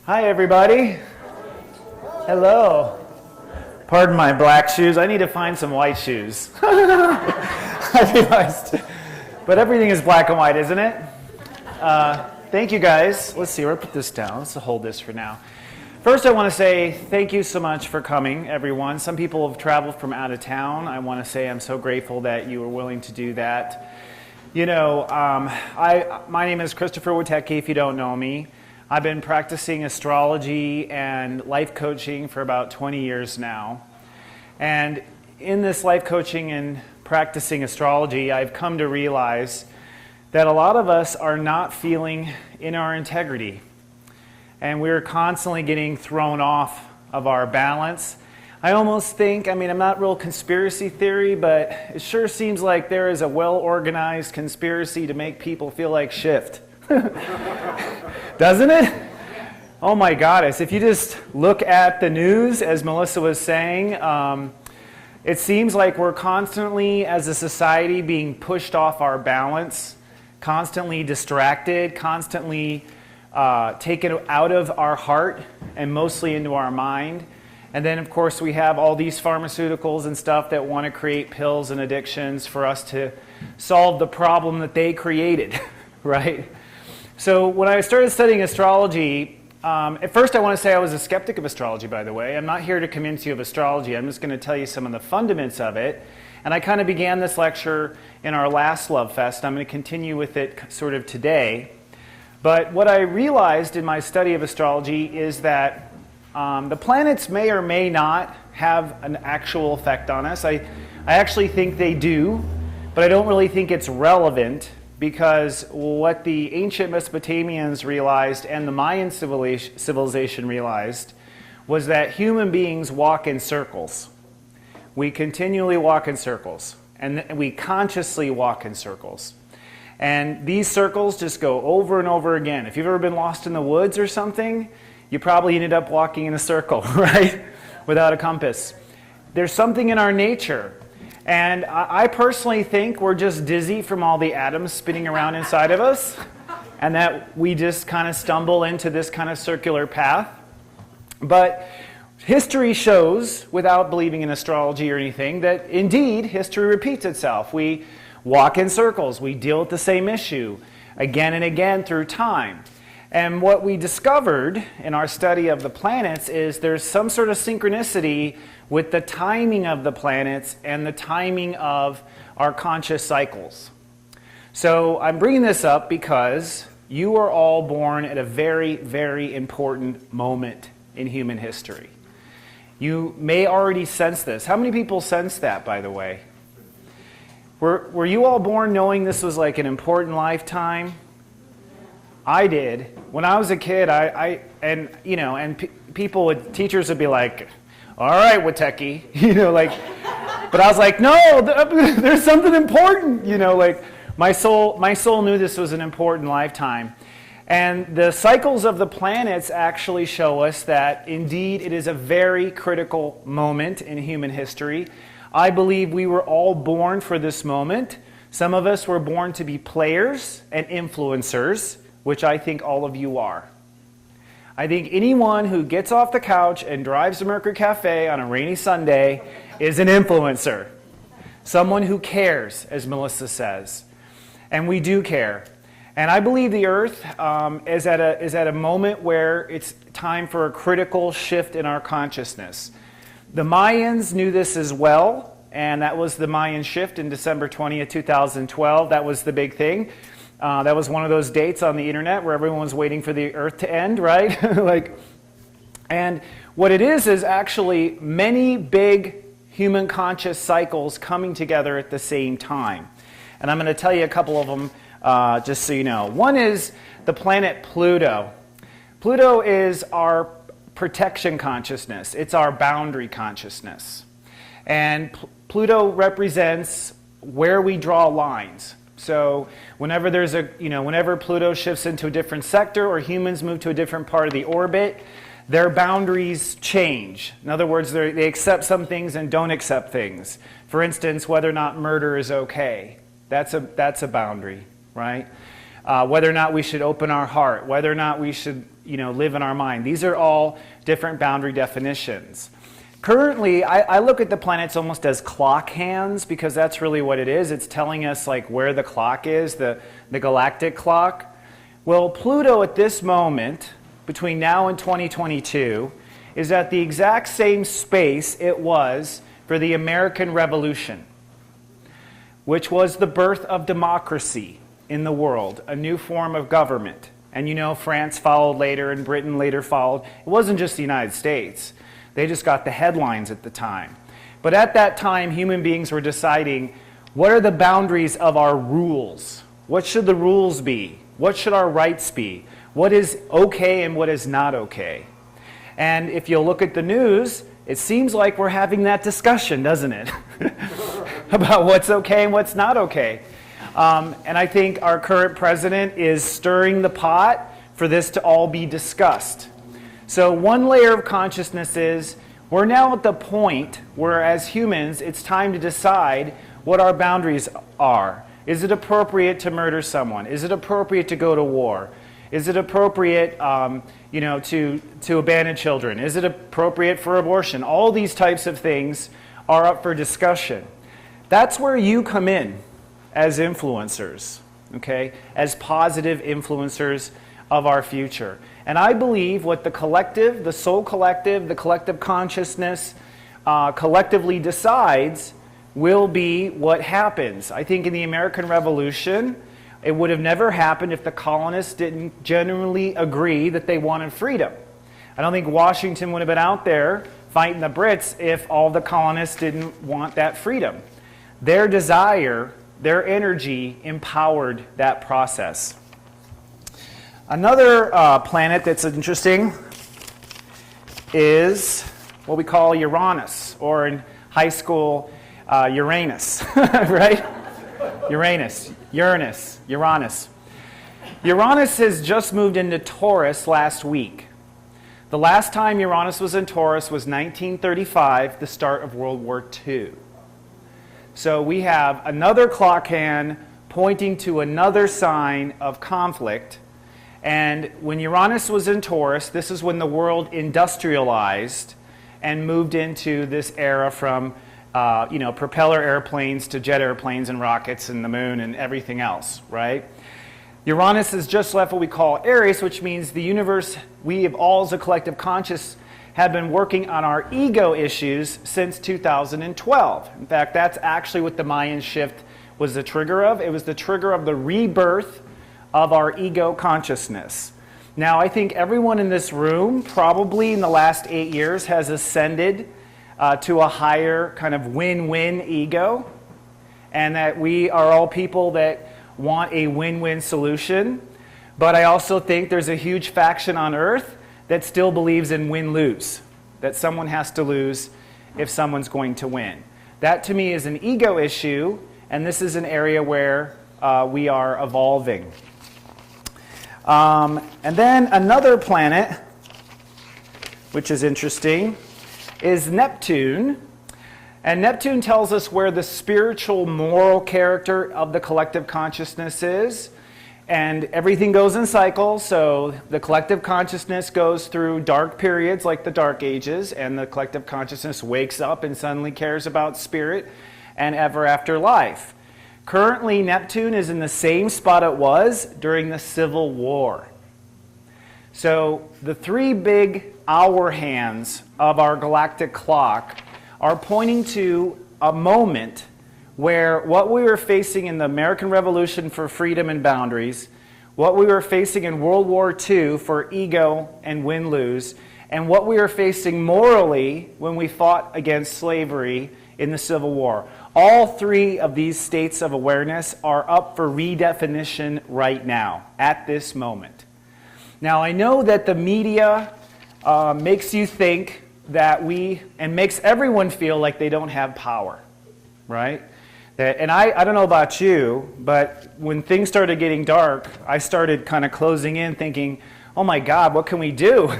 Hi, everybody. Hello. Pardon my black shoes. I need to find some white shoes. I realized. But everything is black and white, isn't it? Thank you, guys. Let's see, where I put this down. Let's hold this for now. First, I want to say thank you so much for coming, everyone. Some people have traveled from out of town. I want to say I'm so grateful that you were willing to do that. You know, my name is Christopher Witecki, if you don't know me. I've been practicing astrology and life coaching for about 20 years now. And in this life coaching and practicing astrology, I've come to realize that a lot of us are not feeling in our integrity. And we're constantly getting thrown off of our balance. I almost think, I'm not real conspiracy theory, but it sure seems like there is a well-organized conspiracy to make people feel like shit. Doesn't it? Oh my goddess, if you just look at the news, as Melissa was saying, it seems like we're constantly, as a society, being pushed off our balance, constantly distracted, constantly taken out of our heart and mostly into our mind. And then, of course, we have all these pharmaceuticals and stuff that want to create pills and addictions for us to solve the problem that they created, right? So when I started studying astrology, at first I want to say I was a skeptic of astrology, by the way. I'm not here to convince you of astrology. I'm just going to tell you some of the fundaments of it. And I kind of began this lecture in our last Lovefest. I'm going to continue with it sort of today. But what I realized in my study of astrology is that the planets may or may not have an actual effect on us. I actually think they do, but I don't really think it's relevant, because what the ancient Mesopotamians realized and the Mayan civilization realized was that human beings walk in circles. We continually walk in circles, and we consciously walk in circles. And these circles just go over and over again. If you've ever been lost in the woods or something, you probably ended up walking in a circle, right? Without a compass. There's something in our nature. And I personally think we're just dizzy from all the atoms spinning around inside of us, and that we just kind of stumble into this kind of circular path. But history shows, without believing in astrology or anything, that indeed history repeats itself. We walk in circles. We deal with the same issue again and again through time. And what we discovered in our study of the planets is there's some sort of synchronicity with the timing of the planets and the timing of our conscious cycles. So I'm bringing this up because you are all born at a very, very important moment in human history. You may already sense this. How many people sense that, by the way? Were you all born knowing this was like an important lifetime? I did. When I was a kid, teachers would be like, "All right, Witecki," but I was like, "No, there's something important," my soul knew this was an important lifetime. And the cycles of the planets actually show us that indeed it is a very critical moment in human history. I believe we were all born for this moment. Some of us were born to be players and influencers, which I think all of you are. I think anyone who gets off the couch and drives to Mercury Cafe on a rainy Sunday is an influencer. Someone who cares, as Melissa says. And we do care. And I believe the Earth is at a moment where it's time for a critical shift in our consciousness. The Mayans knew this as well, and that was the Mayan shift in December 20th, 2012. That was the big thing. That was one of those dates on the internet where everyone was waiting for the Earth to end, right? And what it is actually many big human conscious cycles coming together at the same time. And I'm going to tell you a couple of them just so you know. One is the planet Pluto. Pluto is our protection consciousness. It's our boundary consciousness. And Pluto represents where we draw lines. So whenever whenever Pluto shifts into a different sector or humans move to a different part of the orbit, their boundaries change. In other words, they accept some things and don't accept things. For instance, whether or not murder is okay. That's a boundary, right? whether or not we should open our heart, whether or not we should, live in our mind. These are all different boundary definitions. Currently, I look at the planets almost as clock hands, because that's really what it is. It's telling us like where the clock is, the galactic clock. Well, Pluto at this moment, between now and 2022, is at the exact same space it was for the American Revolution, which was the birth of democracy in the world, a new form of government. And France followed later and Britain later followed. It wasn't just the United States. They just got the headlines at the time. But at that time, human beings were deciding, what are the boundaries of our rules? What should the rules be? What should our rights be? What is okay and what is not okay? And if you look at the news, it seems like we're having that discussion, doesn't it? About what's okay and what's not okay. And I think our current president is stirring the pot for this to all be discussed. So one layer of consciousness is we're now at the point where as humans it's time to decide what our boundaries are. Is it appropriate to murder someone? Is it appropriate to go to war? Is it appropriate to abandon children? Is it appropriate for abortion? All these types of things are up for discussion. That's where you come in as influencers, okay? As positive influencers of our future. And I believe what the collective, the soul collective, the collective consciousness collectively decides will be what happens. I think in the American Revolution, it would have never happened if the colonists didn't genuinely agree that they wanted freedom. I don't think Washington would have been out there fighting the Brits if all the colonists didn't want that freedom. Their desire, their energy empowered that process. Another planet that's interesting is what we call Uranus, or in high school, Uranus, right? Uranus. Uranus has just moved into Taurus last week. The last time Uranus was in Taurus was 1935, the start of World War II. So we have another clock hand pointing to another sign of conflict. And when Uranus was in Taurus, this is when the world industrialized and moved into this era from propeller airplanes to jet airplanes and rockets and the moon and everything else, right? Uranus has just left what we call Aries, which means the universe, we have all as a collective conscious have been working on our ego issues since 2012. In fact, that's actually what the Mayan shift was the trigger of. It was the trigger of the rebirth of our ego consciousness. Now, I think everyone in this room probably in the last 8 years has ascended to a higher kind of win-win ego, and that we are all people that want a win-win solution. But I also think there's a huge faction on Earth that still believes in win-lose, that someone has to lose if someone's going to win. That to me is an ego issue, and this is an area where we are evolving. And then another planet, which is interesting, is Neptune. And Neptune tells us where the spiritual moral character of the collective consciousness is. And everything goes in cycles, so the collective consciousness goes through dark periods like the Dark Ages, and the collective consciousness wakes up and suddenly cares about spirit and ever after life. Currently, Neptune is in the same spot it was during the Civil War. So the three big hour hands of our galactic clock are pointing to a moment where what we were facing in the American Revolution for freedom and boundaries, what we were facing in World War II for ego and win-lose, and what we were facing morally when we fought against slavery in the Civil War. All three of these states of awareness are up for redefinition right now, at this moment. Now, I know that the media makes you think that and makes everyone feel like they don't have power, right? And I don't know about you, but when things started getting dark, I started kind of closing in thinking, oh my God, what can we do?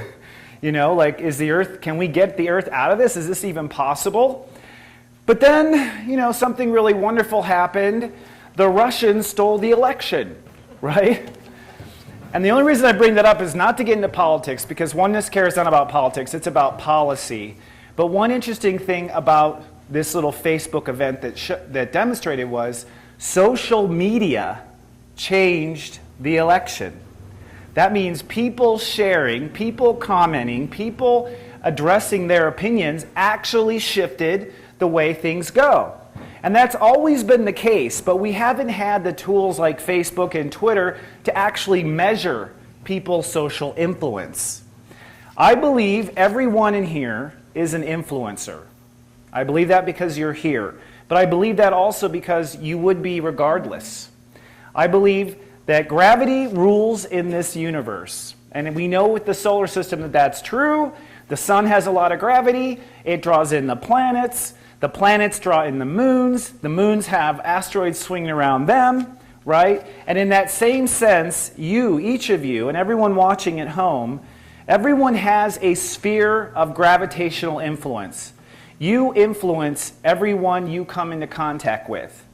Can we get the earth out of this? Is this even possible? But then, something really wonderful happened. The Russians stole the election, right? And the only reason I bring that up is not to get into politics, because Oneness.Care is not about politics, it's about policy. But one interesting thing about this little Facebook event that demonstrated was social media changed the election. That means people sharing, people commenting, people addressing their opinions actually shifted the way things go. And that's always been the case, but we haven't had the tools like Facebook and Twitter to actually measure people's social influence. I believe everyone in here is an influencer. I believe that because you're here. But I believe that also because you would be regardless. I believe that gravity rules in this universe. And we know with the solar system that that's true. The sun has a lot of gravity. It draws in the planets. The planets draw in the moons. The moons have asteroids swinging around them, right? And in that same sense, you, each of you, and everyone watching at home, everyone has a sphere of gravitational influence. You influence everyone you come into contact with.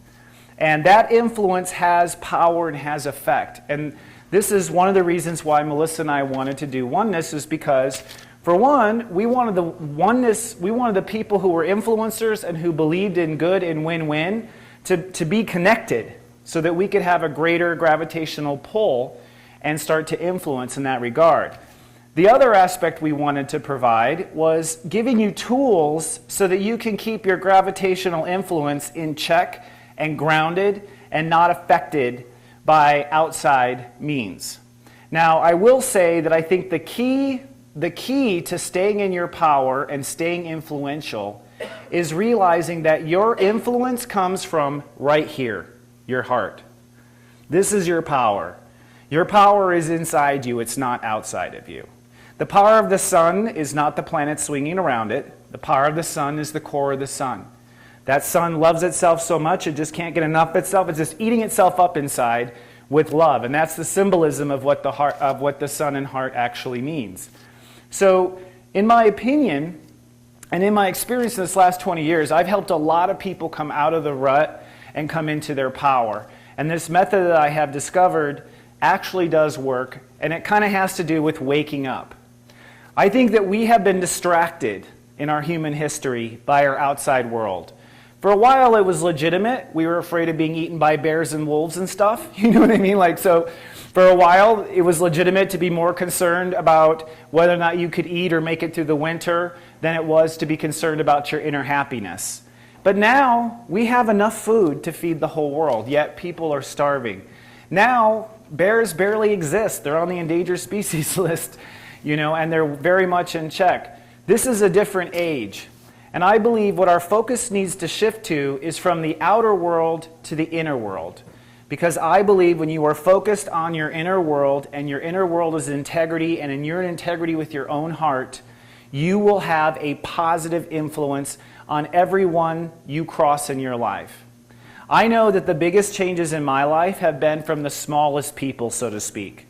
And that influence has power and has effect. And this is one of the reasons why Melissa and I wanted to do Oneness, is because, for one, we wanted the people who were influencers and who believed in good and win-win to be connected so that we could have a greater gravitational pull and start to influence in that regard. The other aspect we wanted to provide was giving you tools so that you can keep your gravitational influence in check and grounded and not affected by outside means. Now, I will say that I think the key to staying in your power and staying influential is realizing that your influence comes from right here, your heart. This is your power. Your power is inside you, it's not outside of you. The power of the sun is not the planet swinging around it. The power of the sun is the core of the sun. That sun loves itself so much it just can't get enough of itself. It's just eating itself up inside with love. And that's the symbolism of what the sun and heart actually means. So, in my opinion, and in my experience in this last 20 years, I've helped a lot of people come out of the rut and come into their power. And this method that I have discovered actually does work, and it kind of has to do with waking up. I think that we have been distracted in our human history by our outside world. For a while it was legitimate. We were afraid of being eaten by bears and wolves and stuff. You know what I mean? So for a while it was legitimate to be more concerned about whether or not you could eat or make it through the winter than it was to be concerned about your inner happiness. But now we have enough food to feed the whole world, yet people are starving. Now bears barely exist. They're on the endangered species list, and they're very much in check. This is a different age. And I believe what our focus needs to shift to is from the outer world to the inner world. Because I believe when you are focused on your inner world, and your inner world is integrity, and in your integrity with your own heart, you will have a positive influence on everyone you cross in your life. I know that the biggest changes in my life have been from the smallest people, so to speak.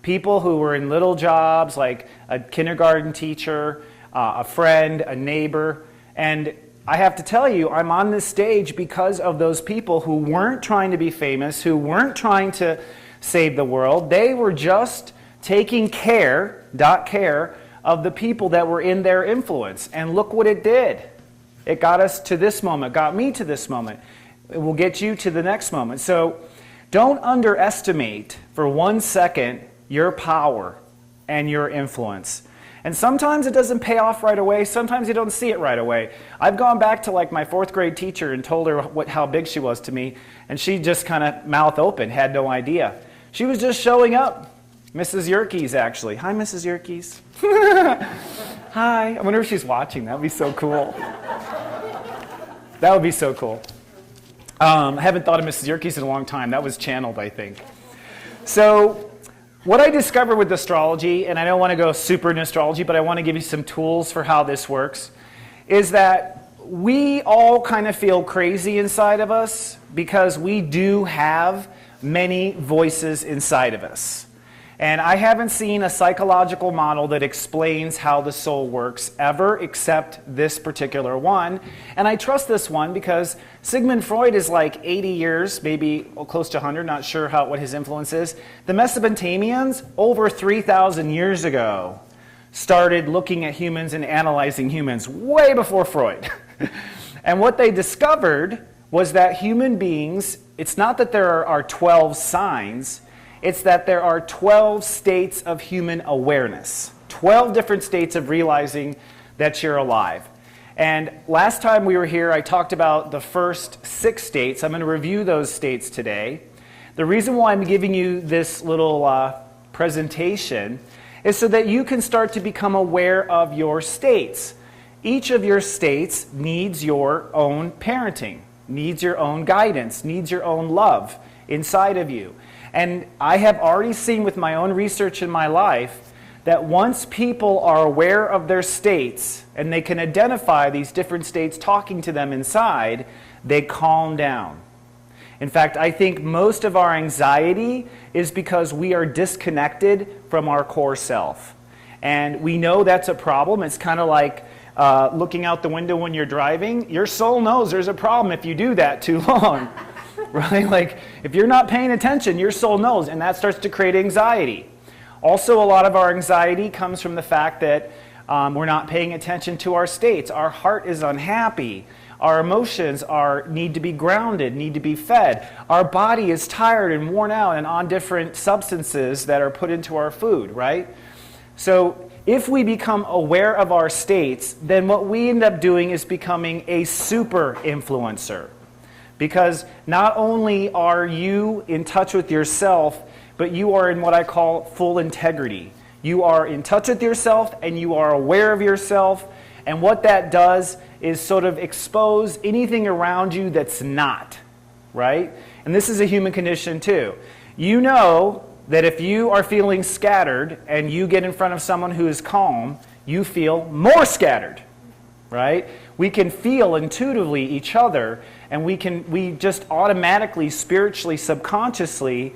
People who were in little jobs, like a kindergarten teacher, a friend, a neighbor. And I have to tell you, I'm on this stage because of those people who weren't trying to be famous, who weren't trying to save the world. They were just taking care of the people that were in their influence. And look what it did. It got us to this moment, got me to this moment. It will get you to the next moment. So don't underestimate for 1 second your power and your influence. And sometimes it doesn't pay off right away. Sometimes you don't see it right away. I've gone back to like my 4th grade teacher and told her how big she was to me, and she just kind of mouth open, had no idea. She was just showing up. Mrs. Yerkes, actually. Hi, Mrs. Yerkes. Hi. I wonder if she's watching. That would be so cool. That would be so cool. I haven't thought of Mrs. Yerkes in a long time. That was channeled, I think. So what I discovered with astrology, and I don't want to go super into astrology, but I want to give you some tools for how this works, is that we all kind of feel crazy inside of us because we do have many voices inside of us. And I haven't seen a psychological model that explains how the soul works ever, except this particular one. And I trust this one because Sigmund Freud is like 80 years, maybe close to 100, not sure what his influence is. The Mesopotamians, over 3,000 years ago, started looking at humans and analyzing humans way before Freud. And what they discovered was that human beings, it's not that there are 12 signs, it's that there are 12 states of human awareness, 12 different states of realizing that you're alive. And last time we were here, I talked about the first 6 states. I'm going to review those states today. The reason why I'm giving you this little presentation is so that you can start to become aware of your states. Each of your states needs your own parenting, needs your own guidance, needs your own love inside of you. And I have already seen with my own research in my life that once people are aware of their states and they can identify these different states talking to them inside, they calm down. In fact, I think most of our anxiety is because we are disconnected from our core self. And we know that's a problem. It's kind of like looking out the window when you're driving. Your soul knows there's a problem if you do that too long. Right? Like, if you're not paying attention, your soul knows, and that starts to create anxiety. Also, a lot of our anxiety comes from the fact that we're not paying attention to our states. Our heart is unhappy. Our emotions need to be grounded, need to be fed. Our body is tired and worn out and on different substances that are put into our food, right? So, if we become aware of our states, then what we end up doing is becoming a super influencer. Because not only are you in touch with yourself, but you are in what I call full integrity. You are in touch with yourself and you are aware of yourself. And what that does is sort of expose anything around you that's not, right? And this is a human condition too. You know that if you are feeling scattered and you get in front of someone who is calm, you feel more scattered, right? We can feel intuitively each other, and we just automatically, spiritually, subconsciously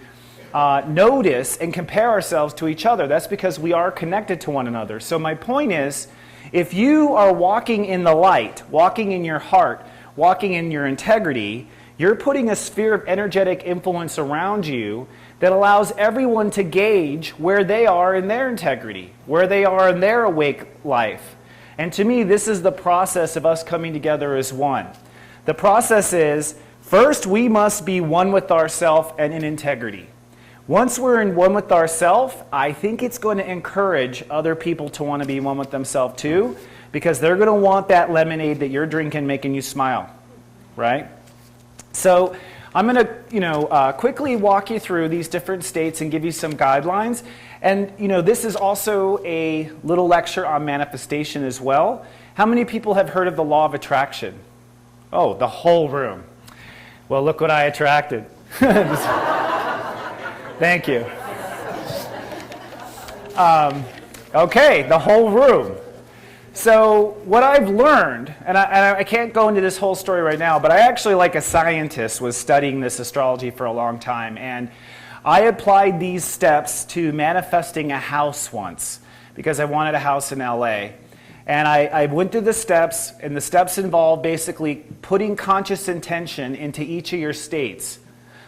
notice and compare ourselves to each other. That's because we are connected to one another. So my point is, if you are walking in the light, walking in your heart, walking in your integrity, you're putting a sphere of energetic influence around you that allows everyone to gauge where they are in their integrity, where they are in their awake life. And to me, this is the process of us coming together as one. The process is, first we must be one with ourselves and in integrity. Once we're in one with ourselves, I think it's going to encourage other people to want to be one with themselves too, because they're going to want that lemonade that you're drinking making you smile, right? So I'm going to quickly walk you through these different states and give you some guidelines. And this is also a little lecture on manifestation as well. How many people have heard of the law of attraction? Oh, the whole room. Well, look what I attracted. Thank you. Okay, the whole room. So what I've learned, and I can't go into this whole story right now, but I actually, like a scientist, was studying this astrology for a long time, and I applied these steps to manifesting a house once, because I wanted a house in LA. And I went through the steps, and the steps involve basically putting conscious intention into each of your states.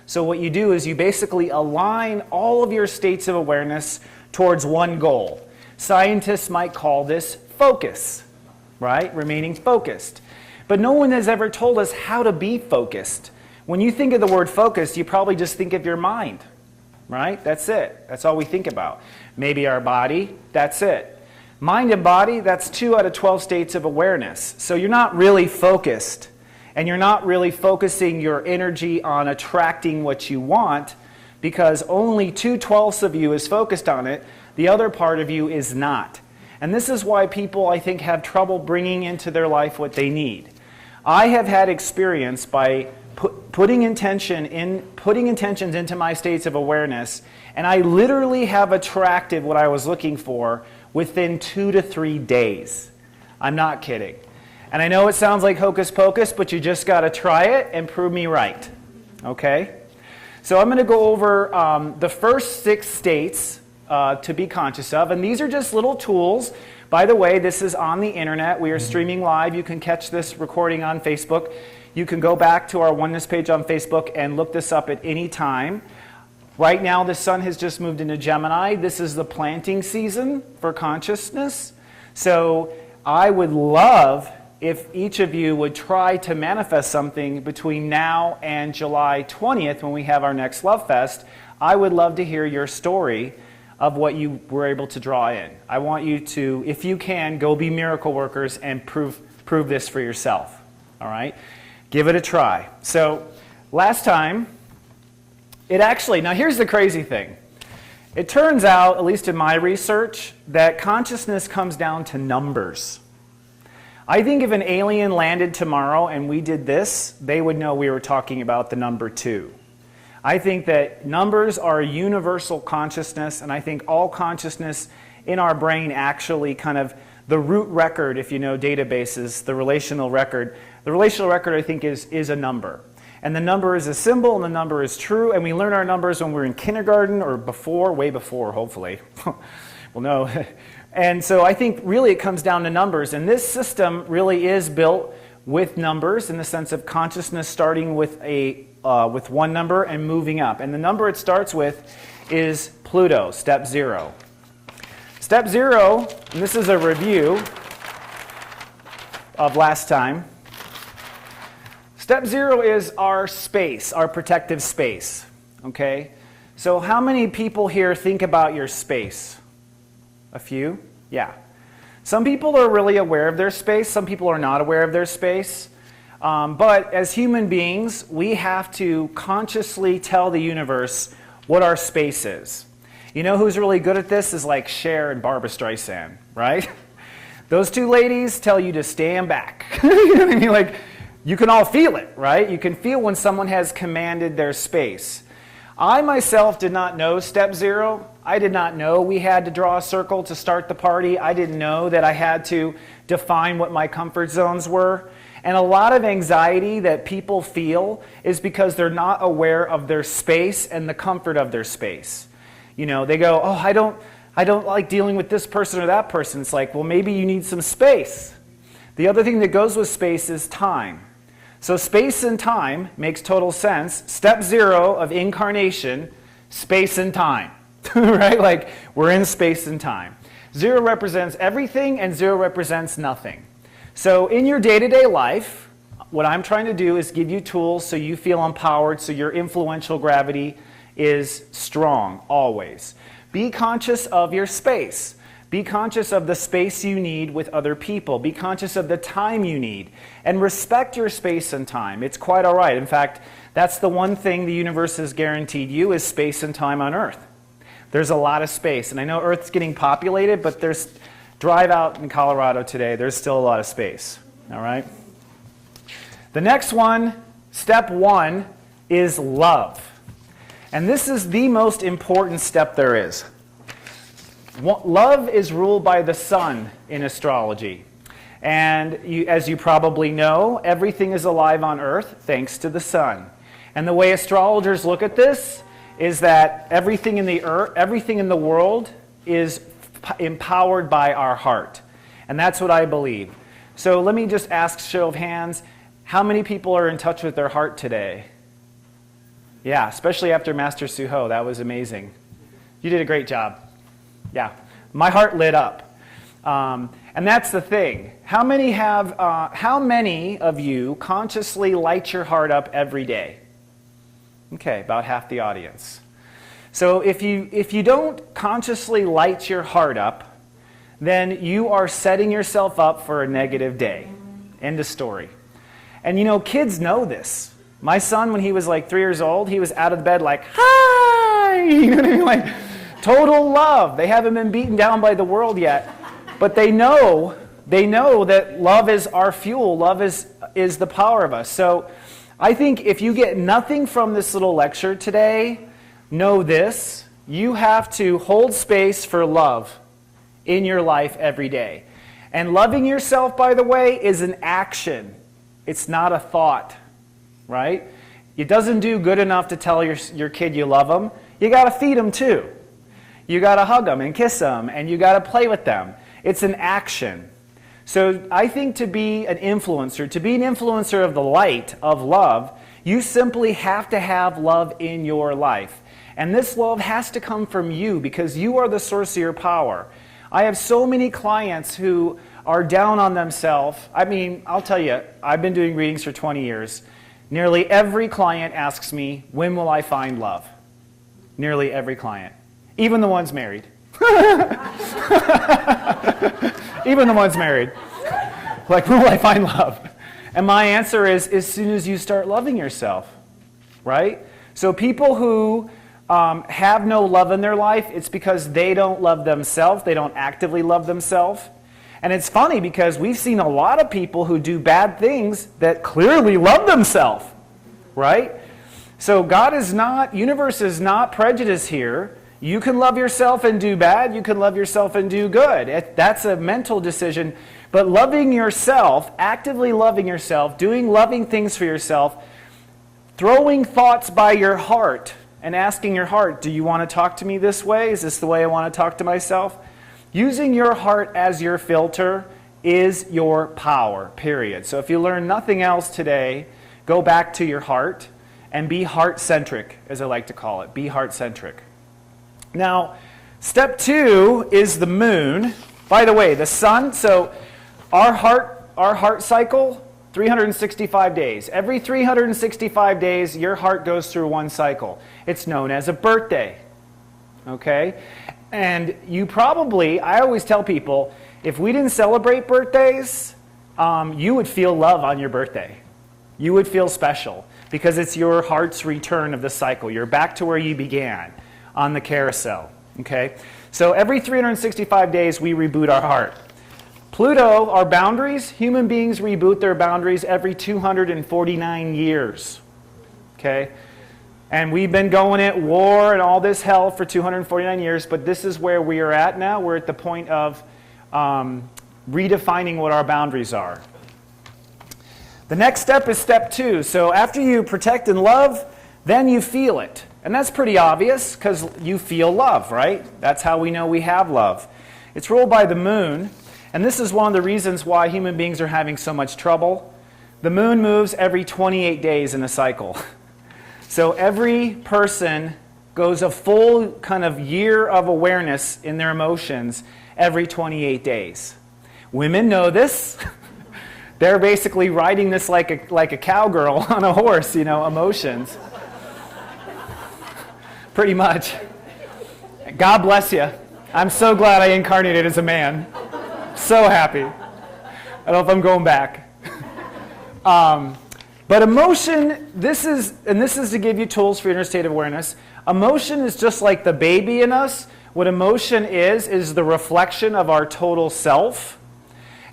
So what you do is you basically align all of your states of awareness towards one goal. Scientists might call this focus, right? Remaining focused. But no one has ever told us how to be focused. When you think of the word focus, you probably just think of your mind, right? That's it. That's all we think about. Maybe our body, that's it. Mind and body, that's 2 out of 12 states of awareness. So you're not really focused, and you're not really focusing your energy on attracting what you want, because only 2/12 of you is focused on it. The other part of you is not. And this is why people, I think, have trouble bringing into their life what they need. I have had experience by putting intentions into my states of awareness, and I literally have attracted what I was looking for within 2 to 3 days. I'm not kidding. And I know it sounds like hocus pocus, but you just got to try it and prove me right. Okay? So I'm going to go over the first 6 states to be conscious of. And these are just little tools. By the way, this is on the internet. We are streaming live. You can catch this recording on Facebook. You can go back to our Oneness page on Facebook and look this up at any time. Right now, the sun has just moved into Gemini. This is the planting season for consciousness. So I would love if each of you would try to manifest something between now and July 20th when we have our next Lovefest. I would love to hear your story of what you were able to draw in. I want you to, if you can, go be miracle workers and prove this for yourself. All right? Give it a try. So last time, now here's the crazy thing. It turns out, at least in my research, that consciousness comes down to numbers. I think if an alien landed tomorrow and we did this, they would know we were talking about the number 2. I think that numbers are a universal consciousness, and I think all consciousness in our brain actually kind of, the root record, if you know databases, the relational record I think is a number. And the number is a symbol, and the number is true, and we learn our numbers when we're in kindergarten or before, way before, hopefully. Well, no. And so I think really it comes down to numbers, and this system really is built with numbers in the sense of consciousness starting with one number and moving up. And the number it starts with is Pluto, step 0. Step 0, and this is a review of last time. Step 0 is our space, our protective space, okay? So how many people here think about your space? A few? Yeah. Some people are really aware of their space. Some people are not aware of their space. But as human beings, we have to consciously tell the universe what our space is. You know who's really good at this is like Cher and Barbra Streisand, right? Those two ladies tell you to stand back. You know what I mean? Like, you can all feel it, right? You can feel when someone has commanded their space. I myself did not know step 0. I did not know we had to draw a circle to start the party. I didn't know that I had to define what my comfort zones were. And a lot of anxiety that people feel is because they're not aware of their space and the comfort of their space. You know, they go, oh, I don't like dealing with this person or that person. It's like, well, maybe you need some space. The other thing that goes with space is time. So space and time makes total sense. Step 0 of incarnation, space and time, right? Like we're in space and time. 0 represents everything and 0 represents nothing. So in your day-to-day life, what I'm trying to do is give you tools so you feel empowered, so your influential gravity is strong always. Be conscious of your space. Be conscious of the space you need with other people. Be conscious of the time you need. And respect your space and time. It's quite all right. In fact, that's the one thing the universe has guaranteed you is space and time on Earth. There's a lot of space. And I know Earth's getting populated, but drive out in Colorado today, there's still a lot of space. All right? The next one, step 1, is love. And this is the most important step there is. Love is ruled by the sun in astrology. And as you probably know, everything is alive on Earth thanks to the sun. And the way astrologers look at this is that everything in the world is empowered by our heart. And that's what I believe. So let me just ask, show of hands, how many people are in touch with their heart today? Yeah, especially after Master Suho. That was amazing. You did a great job. Yeah, my heart lit up. And that's the thing. How many of you consciously light your heart up every day? Okay, about half the audience. So if you don't consciously light your heart up, then you are setting yourself up for a negative day. End of story. And you know, kids know this. My son, when he was like 3 years old, he was out of bed like, hi! You know what I mean? Like, total love. They haven't been beaten down by the world yet. But they know that love is our fuel. Love is the power of us. So I think if you get nothing from this little lecture today, know this. You have to hold space for love in your life every day. And loving yourself, by the way, is an action. It's not a thought, right? It doesn't do good enough to tell your kid you love them. You got to feed them too. You got to hug them and kiss them, and you got to play with them. It's an action. So I think to be an influencer of the light of love, you simply have to have love in your life. And this love has to come from you because you are the source of your power. I have so many clients who are down on themselves. I mean, I'll tell you, I've been doing readings for 20 years. Nearly every client asks me, when will I find love? Nearly every client. Even the ones married. Even the ones married. Like, when will I find love? And my answer is, as soon as you start loving yourself, right? So people who have no love in their life, it's because they don't love themselves. They don't actively love themselves. And it's funny because we've seen a lot of people who do bad things that clearly love themselves, right? So universe is not prejudice here. You can love yourself and do bad. You can love yourself and do good. That's a mental decision. But loving yourself, actively loving yourself, doing loving things for yourself, throwing thoughts by your heart and asking your heart, do you want to talk to me this way? Is this the way I want to talk to myself? Using your heart as your filter is your power, period. So if you learn nothing else today, go back to your heart and be heart-centric, as I like to call it. Be heart-centric. Now, step 2 is the moon. By the way, the sun, so our heart cycle, 365 days. Every 365 days, your heart goes through one cycle. It's known as a birthday, okay? And I always tell people, if we didn't celebrate birthdays, you would feel love on your birthday. You would feel special because it's your heart's return of the cycle. You're back to where you began on the carousel, okay? So every 365 days, we reboot our heart. Pluto, our boundaries, human beings reboot their boundaries every 249 years, okay? And we've been going at war and all this hell for 249 years, but this is where we are at now. We're at the point of redefining what our boundaries are. The next step is step 2. So after you protect and love, then you feel it. And that's pretty obvious because you feel love, right? That's how we know we have love. It's ruled by the moon, and this is one of the reasons why human beings are having so much trouble. The moon moves every 28 days in a cycle. So every person goes a full kind of year of awareness in their emotions every 28 days. Women know this. They're basically riding this like a cowgirl on a horse, emotions. Pretty much. God bless you. I'm so glad I incarnated as a man. So happy. I don't know if I'm going back. But emotion, this is to give you tools for inner state of awareness. Emotion is just like the baby in us. What emotion is the reflection of our total self.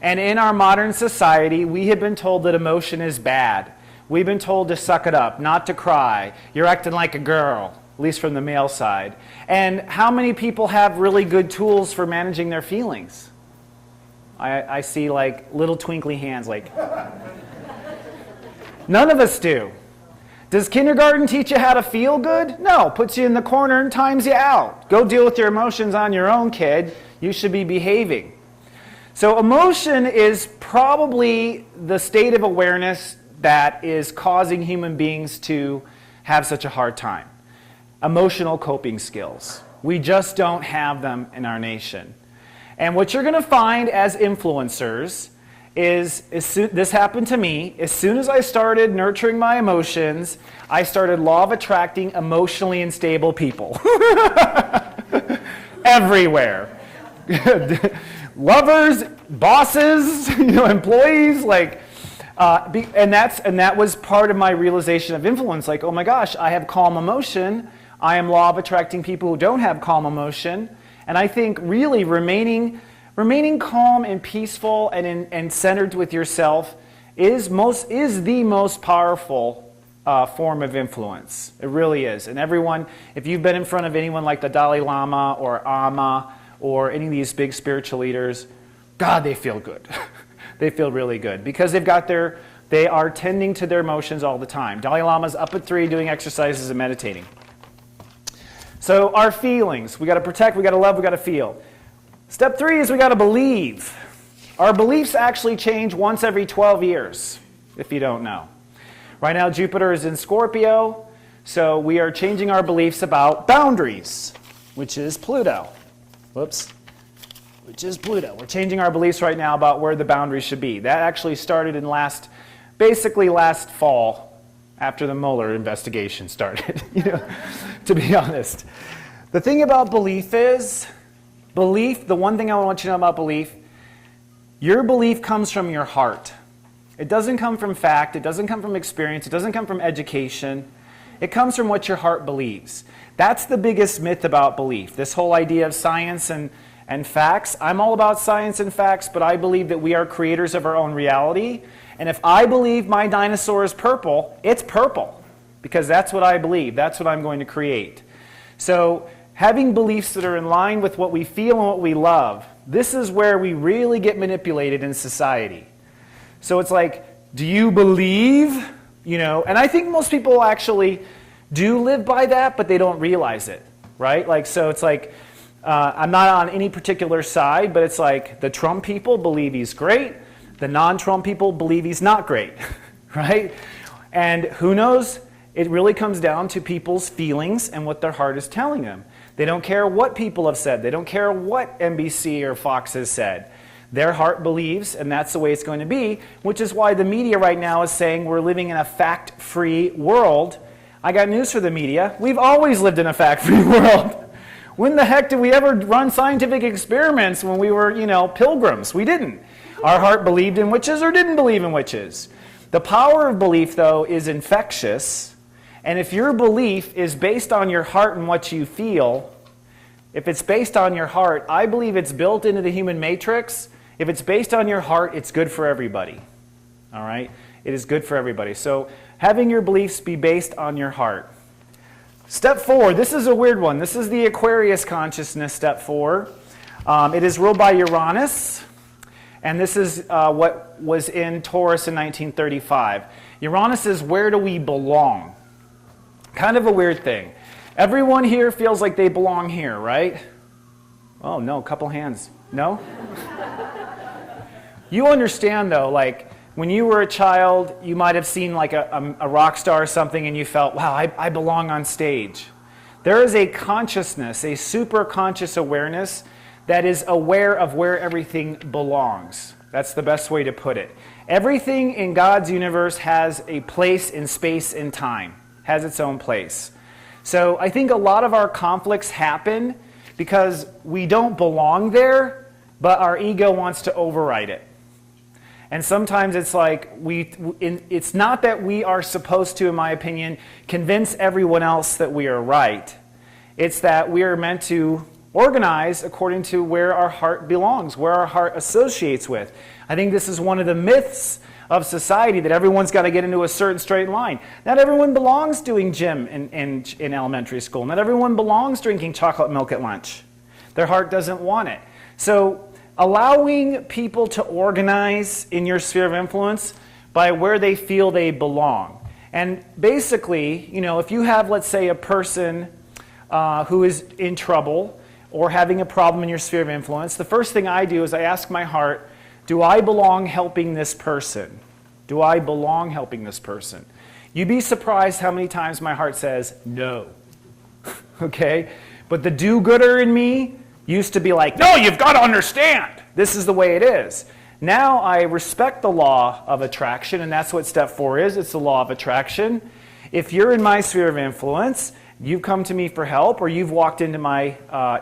And in our modern society, we have been told that emotion is bad. We've been told to suck it up, not to cry. You're acting like a girl, at least from the male side. And how many people have really good tools for managing their feelings? I see like little twinkly hands like... None of us do. Does kindergarten teach you how to feel good? No, puts you in the corner and times you out. Go deal with your emotions on your own, kid. You should be behaving. So emotion is probably the state of awareness that is causing human beings to have such a hard time. Emotional coping skills. We just don't have them in our nation. And what you're going to find as influencers is, this happened to me, as soon as I started nurturing my emotions, I started law of attracting emotionally unstable people. Everywhere. Lovers, bosses, employees, and that was part of my realization of influence. Like, oh my gosh, I have calm emotion. I am law of attracting people who don't have calm emotion. And I think really remaining calm and peaceful and centered with yourself is the most powerful form of influence. It really is. And everyone, if you've been in front of anyone like the Dalai Lama or Amma or any of these big spiritual leaders, God, they feel good. They feel really good because they are tending to their emotions all the time. Dalai Lama's up at 3 doing exercises and meditating. So our feelings, we got to protect, we got to love, we got to feel. Step 3 is we got to believe. Our beliefs actually change once every 12 years, if you don't know. Right now, Jupiter is in Scorpio, so we are changing our beliefs about boundaries, which is Pluto. Whoops. Which is Pluto. We're changing our beliefs right now about where the boundaries should be. That actually started in basically last fall, after the Mueller investigation started, to be honest. The thing about belief is, the one thing I want you to know about belief, your belief comes from your heart. It doesn't come from fact, it doesn't come from experience, it doesn't come from education. It comes from what your heart believes. That's the biggest myth about belief. This whole idea of science and facts. I'm all about science and facts, but I believe that we are creators of our own reality. And if I believe my dinosaur is purple, it's purple. Because that's what I believe. That's what I'm going to create. So having beliefs that are in line with what we feel and what we love, this is where we really get manipulated in society. So it's like, do you believe? And I think most people actually do live by that, but they don't realize it, right? So it's like, I'm not on any particular side, but it's like the Trump people believe he's great. The non-Trump people believe he's not great, right? And who knows? It really comes down to people's feelings and what their heart is telling them. They don't care what people have said. They don't care what NBC or Fox has said. Their heart believes, and that's the way it's going to be, which is why the media right now is saying we're living in a fact-free world. I got news for the media. We've always lived in a fact-free world. When the heck did we ever run scientific experiments when we were, pilgrims? We didn't. Our heart believed in witches or didn't believe in witches. The power of belief, though, is infectious. And if your belief is based on your heart and what you feel, if it's based on your heart, I believe it's built into the human matrix. If it's based on your heart, it's good for everybody. All right? It is good for everybody. So having your beliefs be based on your heart. Step 4, this is a weird one. This is the Aquarius consciousness, step 4. It is ruled by Uranus, and this is what was in Taurus in 1935. Uranus is where do we belong? Kind of a weird thing. Everyone here feels like they belong here, right? Oh, no, a couple hands. No? You understand, though, when you were a child, you might have seen a rock star or something and you felt, wow, I belong on stage. There is a consciousness, a super conscious awareness that is aware of where everything belongs. That's the best way to put it. Everything in God's universe has a place in space and time, has its own place. So I think a lot of our conflicts happen because we don't belong there, but our ego wants to override it. And sometimes it's like it's not that we are supposed to, in my opinion, convince everyone else that we are right. It's that we are meant to organize according to where our heart belongs, where our heart associates with. I think this is one of the myths of society, that everyone's got to get into a certain straight line. Not everyone belongs doing gym in elementary school. Not everyone belongs drinking chocolate milk at lunch. Their heart doesn't want it. So allowing people to organize in your sphere of influence by where they feel they belong. And basically, if you have, let's say, a person who is in trouble or having a problem in your sphere of influence, the first thing I do is I ask my heart, do I belong helping this person? Do I belong helping this person? You'd be surprised how many times my heart says no. Okay? But the do-gooder in me used to be like, no, you've got to understand. This is the way it is. Now I respect the law of attraction, and that's what step 4 is. It's the law of attraction. If you're in my sphere of influence, you've come to me for help, or you've walked into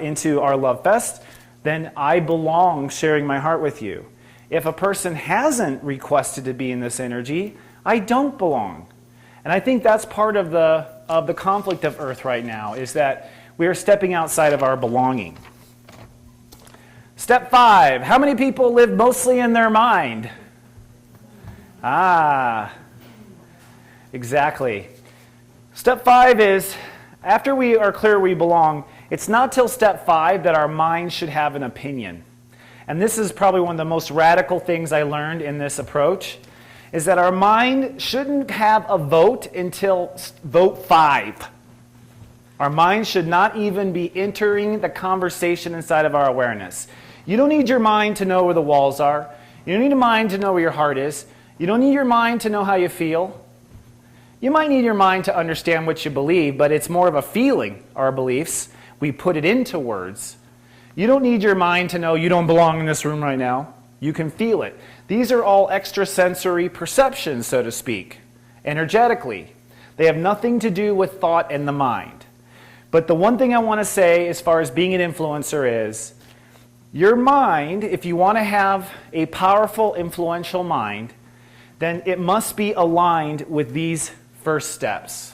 into our Lovefest, then I belong sharing my heart with you. If a person hasn't requested to be in this energy, I don't belong. And I think that's part of the conflict of Earth right now, is that we are stepping outside of our belonging. Step 5, how many people live mostly in their mind? Exactly. Step 5 is, after we are clear we belong, it's not till step 5 that our mind should have an opinion. And this is probably one of the most radical things I learned in this approach, is that our mind shouldn't have a vote until vote 5. Our mind should not even be entering the conversation inside of our awareness. You don't need your mind to know where the walls are. You don't need a mind to know where your heart is. You don't need your mind to know how you feel. You might need your mind to understand what you believe, but it's more of a feeling, our beliefs. We put it into words. You don't need your mind to know you don't belong in this room right now. You can feel it. These are all extrasensory perceptions, so to speak, energetically. They have nothing to do with thought and the mind. But the one thing I want to say as far as being an influencer is, your mind, if you want to have a powerful, influential mind, then it must be aligned with these first steps.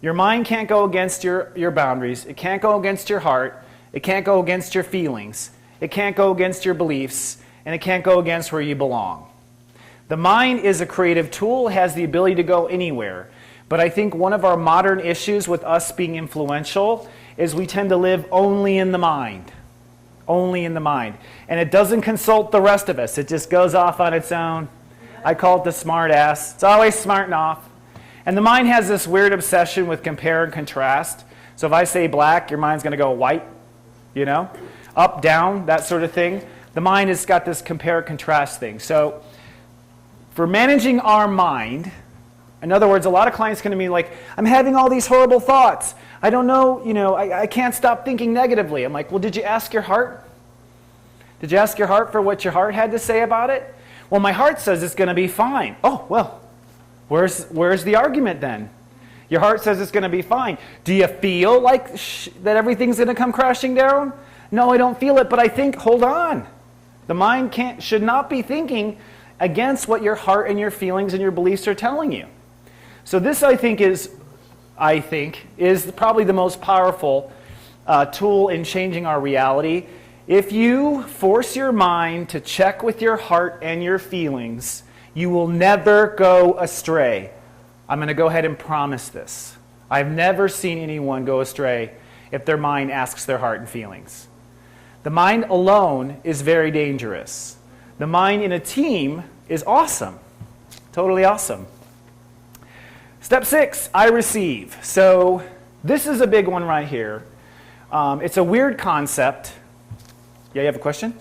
Your mind can't go against your boundaries. It can't go against your heart. It can't go against your feelings. It can't go against your beliefs. And it can't go against where you belong. The mind is a creative tool, has the ability to go anywhere. But I think one of our modern issues with us being influential is we tend to live only in the mind. Only in the mind. And it doesn't consult the rest of us. It just goes off on its own. I call it the smart ass. It's always smarting off. And the mind has this weird obsession with compare and contrast. So if I say black, your mind's going to go white, you know? Up, down, that sort of thing. The mind has got this compare and contrast thing. So for managing our mind, in other words, a lot of clients going to be like, I'm having all these horrible thoughts. I don't know, I can't stop thinking negatively. I'm like, well, did you ask your heart? Did you ask your heart for what your heart had to say about it? Well, my heart says it's going to be fine. Oh, well, where's the argument then? Your heart says it's going to be fine. Do you feel like that everything's going to come crashing down? No, I don't feel it, but I think, hold on. The mind should not be thinking against what your heart and your feelings and your beliefs are telling you. So this, I think, is probably the most powerful tool in changing our reality. If you force your mind to check with your heart and your feelings, you will never go astray. I'm going to go ahead and promise this. I've never seen anyone go astray if their mind asks their heart and feelings. The mind alone is very dangerous. The mind in a team is awesome. Totally awesome. Step 6, I receive. So this is a big one right here. It's a weird concept. Yeah, you have a question?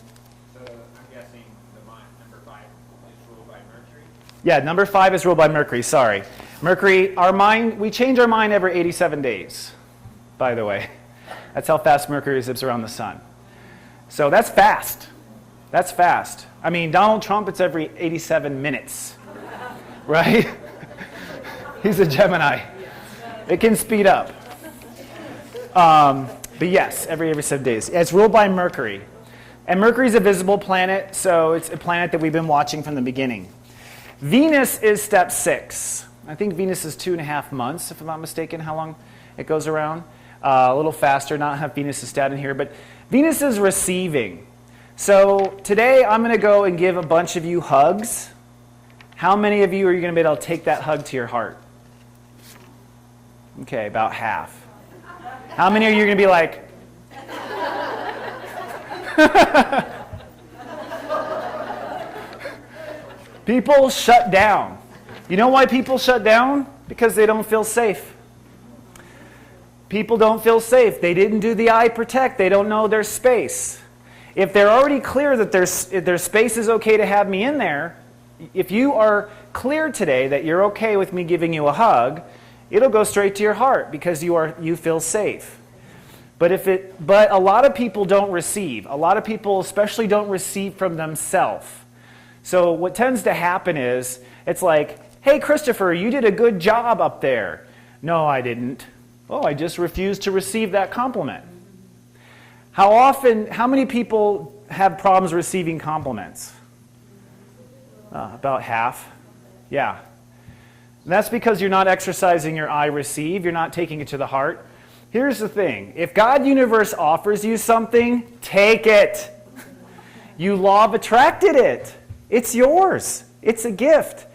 So I'm guessing the mind, number 5, is ruled by Mercury? Yeah, number 5 is ruled by Mercury, sorry. Mercury, our mind, we change our mind every 87 days, by the way. That's how fast Mercury zips around the sun. So that's fast. That's fast. I mean, Donald Trump, it's every 87 minutes, right? He's a Gemini. It can speed up. But yes, every 7 days. It's ruled by Mercury. And Mercury's a visible planet, so it's a planet that we've been watching from the beginning. Venus is step 6. I think Venus is 2.5 months, if I'm not mistaken, how long it goes around. A little faster, not have Venus' stat in here, but Venus is receiving. So today I'm going to go and give a bunch of you hugs. How many of you are you going to be able to take that hug to your heart? Okay, about half. How many of you are going to be like, people shut down. You know why people shut down? Because they don't feel safe. People don't feel safe. They didn't do the eye protect. They don't know their space. If they're already clear that their space is okay to have me in there, if you are clear today that you're okay with me giving you a hug, it'll go straight to your heart because you feel safe. But a lot of people don't receive. A lot of people especially don't receive from themselves. So what tends to happen is, it's like, hey, Christopher, you did a good job up there. No, I didn't. Oh, I just refused to receive that compliment. How many people have problems receiving compliments? About half. Yeah. And that's because you're not exercising your I receive. You're not taking it to the heart. Here's the thing. If God Universe offers you something, take it. You law of attracted it. It's yours. It's a gift.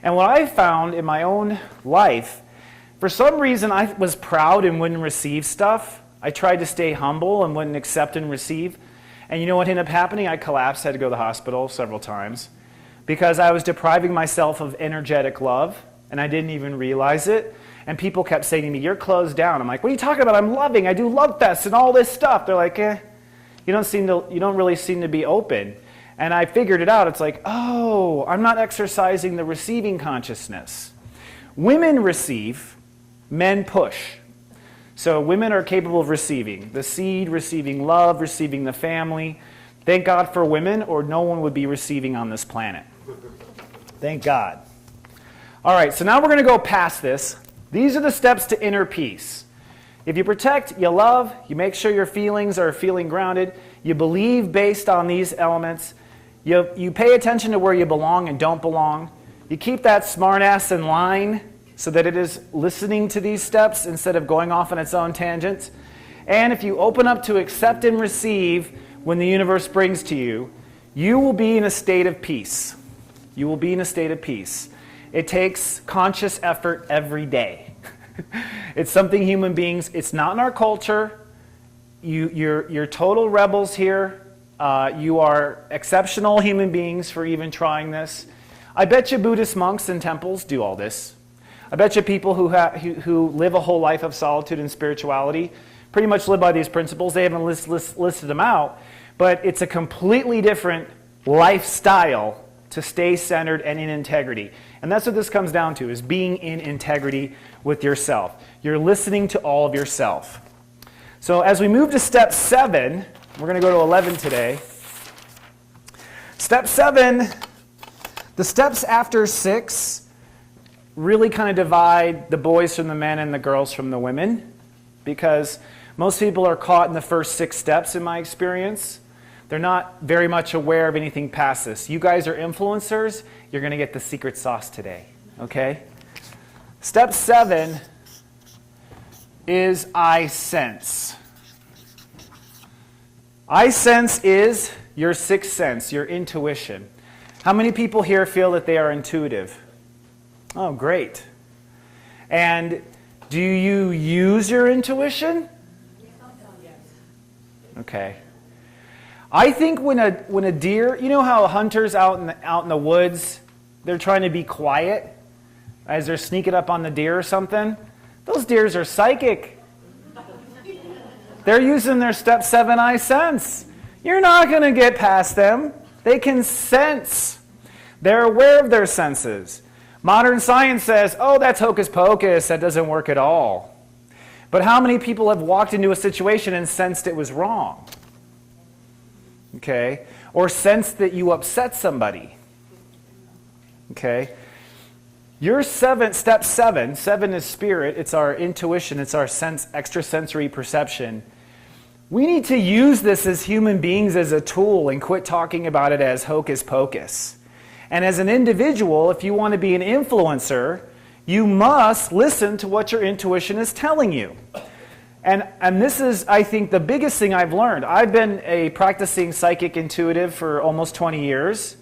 And what I found in my own life, for some reason I was proud and wouldn't receive stuff. I tried to stay humble and wouldn't accept and receive. And you know what ended up happening? I collapsed, had to go to the hospital several times because I was depriving myself of energetic love and I didn't even realize it. And people kept saying to me, you're closed down. I'm like, what are you talking about? I'm loving. I do Lovefest and all this stuff. They're like, you don't really seem to be open. And I figured it out. It's like, oh, I'm not exercising the receiving consciousness. Women receive, men push. So women are capable of receiving the seed, receiving love, receiving the family. Thank God for women, or no one would be receiving on this planet. Thank God. All right, so now we're going to go past this. These are the steps to inner peace. If you protect, you love, you make sure your feelings are feeling grounded, you believe based on these elements, you pay attention to where you belong and don't belong, you keep that smartass in line so that it is listening to these steps instead of going off on its own tangents, and if you open up to accept and receive when the universe brings to you, you will be in a state of peace. You will be in a state of peace. It takes conscious effort every day. It's something human beings, it's not in our culture. You're total rebels here. You are exceptional human beings for even trying this. I bet you Buddhist monks and temples do all this. I bet you people who live a whole life of solitude and spirituality pretty much live by these principles. They haven't listed them out, but it's a completely different lifestyle to stay centered and in integrity. And that's what this comes down to, is being in integrity with yourself. You're listening to all of yourself. So as we move to step 7, we're going to go to 11 today. Step 7, the steps after 6 really kind of divide the boys from the men and the girls from the women, because most people are caught in the first 6 steps in my experience. They're not very much aware of anything past this. You guys are influencers. You're going to get the secret sauce today, okay? Step 7 is I sense. I sense is your sixth sense, your intuition. How many people here feel that they are intuitive? Oh, great. And do you use your intuition? Okay. I think when a deer, you know how hunters out in the woods, they're trying to be quiet as they're sneaking up on the deer or something? Those deers are psychic. They're using their step 7 I sense. You're not going to get past them. They can sense. They're aware of their senses. Modern science says, oh, that's hocus pocus. That doesn't work at all. But how many people have walked into a situation and sensed it was wrong? Okay? Or sensed that you upset somebody. Okay? Your step 7 is spirit, it's our intuition, it's our extrasensory perception. We need to use this as human beings as a tool and quit talking about it as hocus pocus. And as an individual, if you want to be an influencer, you must listen to what your intuition is telling you. And this is, I think, the biggest thing I've learned. I've been a practicing psychic intuitive for almost 20 years.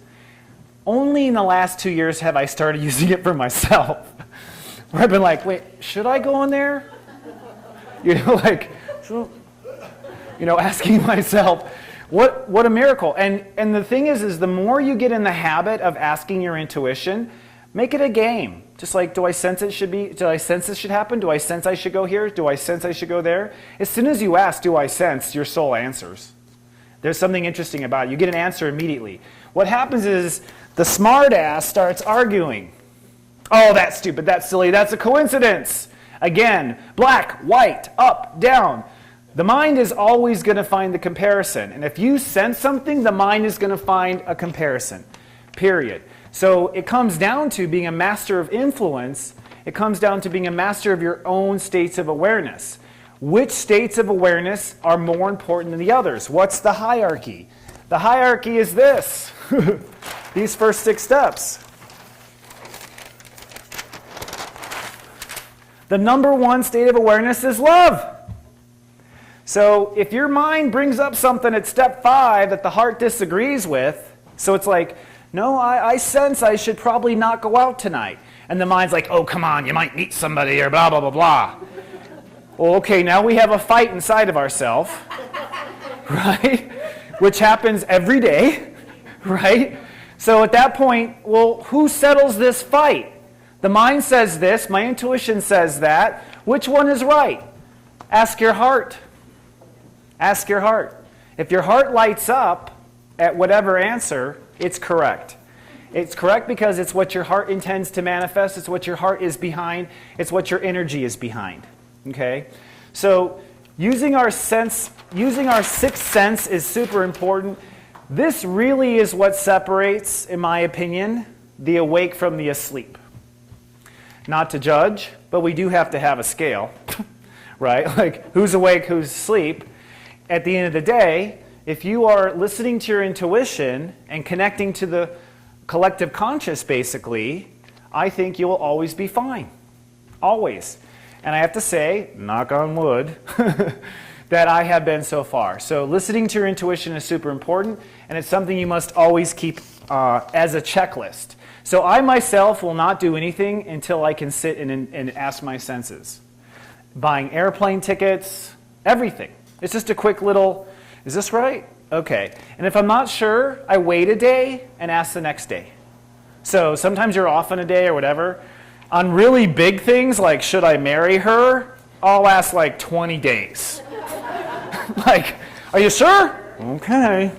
Only in the last 2 years have I started using it for myself. Where I've been like, wait, should I go in there? Asking myself, what a miracle. And the thing is the more you get in the habit of asking your intuition, make it a game. Just like, do I sense it should be? Do I sense this should happen? Do I sense I should go here? Do I sense I should go there? As soon as you ask, do I sense, your soul answers. There's something interesting about it. You get an answer immediately. What happens is the smart ass starts arguing. Oh, that's stupid, that's silly, that's a coincidence. Again, black, white, up, down. The mind is always going to find the comparison. And if you sense something, the mind is going to find a comparison. Period. So it comes down to being a master of influence. It comes down to being a master of your own states of awareness. Which states of awareness are more important than the others? What's the hierarchy? The hierarchy is this. These first 6 steps. The number 1 state of awareness is love. So if your mind brings up something at step 5 that the heart disagrees with, so it's like, no, I sense I should probably not go out tonight. And the mind's like, oh, come on, you might meet somebody or blah, blah, blah, blah. Well, okay, now we have a fight inside of ourselves, right? Which happens every day, right? So at that point, well, who settles this fight? The mind says this, my intuition says that. Which one is right? Ask your heart. Ask your heart. If your heart lights up at whatever answer, it's correct. It's correct because it's what your heart intends to manifest. It's what your heart is behind. It's what your energy is behind. Okay? So using our sixth sense is super important. This really is what separates, in my opinion, the awake from the asleep. Not to judge, but we do have to have a scale, right? Like, who's awake, who's asleep? At the end of the day, if you are listening to your intuition and connecting to the collective conscious, basically, I think you will always be fine. Always. And I have to say, knock on wood, that I have been so far. So listening to your intuition is super important, and it's something you must always keep as a checklist. So I myself will not do anything until I can sit and ask my senses. Buying airplane tickets, everything. It's just a quick little, is this right? Okay. And if I'm not sure, I wait a day and ask the next day. So sometimes you're off on a day or whatever. On really big things, like should I marry her, I'll ask like 20 days. Like, are you sure? Okay.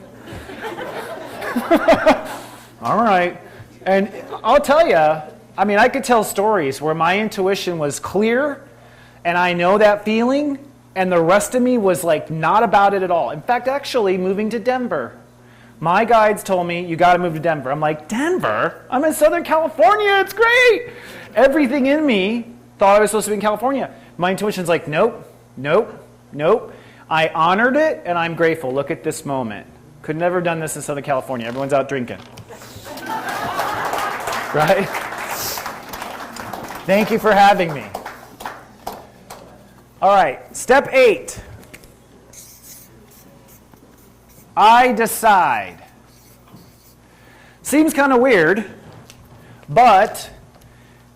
All right. And I'll tell you, I mean, I could tell stories where my intuition was clear and I know that feeling, and the rest of me was like not about it at all. In fact, actually, moving to Denver. My guides told me, you got to move to Denver. I'm like, Denver? I'm in Southern California. It's great. Everything in me thought I was supposed to be in California. My intuition's like, nope, nope, nope. I honored it, and I'm grateful. Look at this moment. Could never have done this in Southern California. Everyone's out drinking. Right? Thank you for having me. All right, step 8. I decide. Seems kind of weird, but,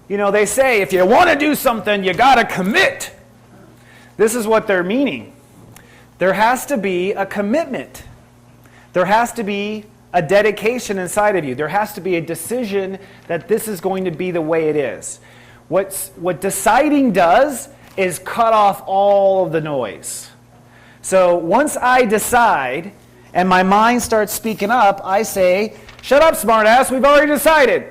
you know, they say if you want to do something, you got to commit. This is what they're meaning. There has to be a commitment. There has to be a dedication inside of you. There has to be a decision that this is going to be the way it is. What deciding does is cut off all of the noise. So once I decide and my mind starts speaking up, I say, shut up, smartass, we've already decided.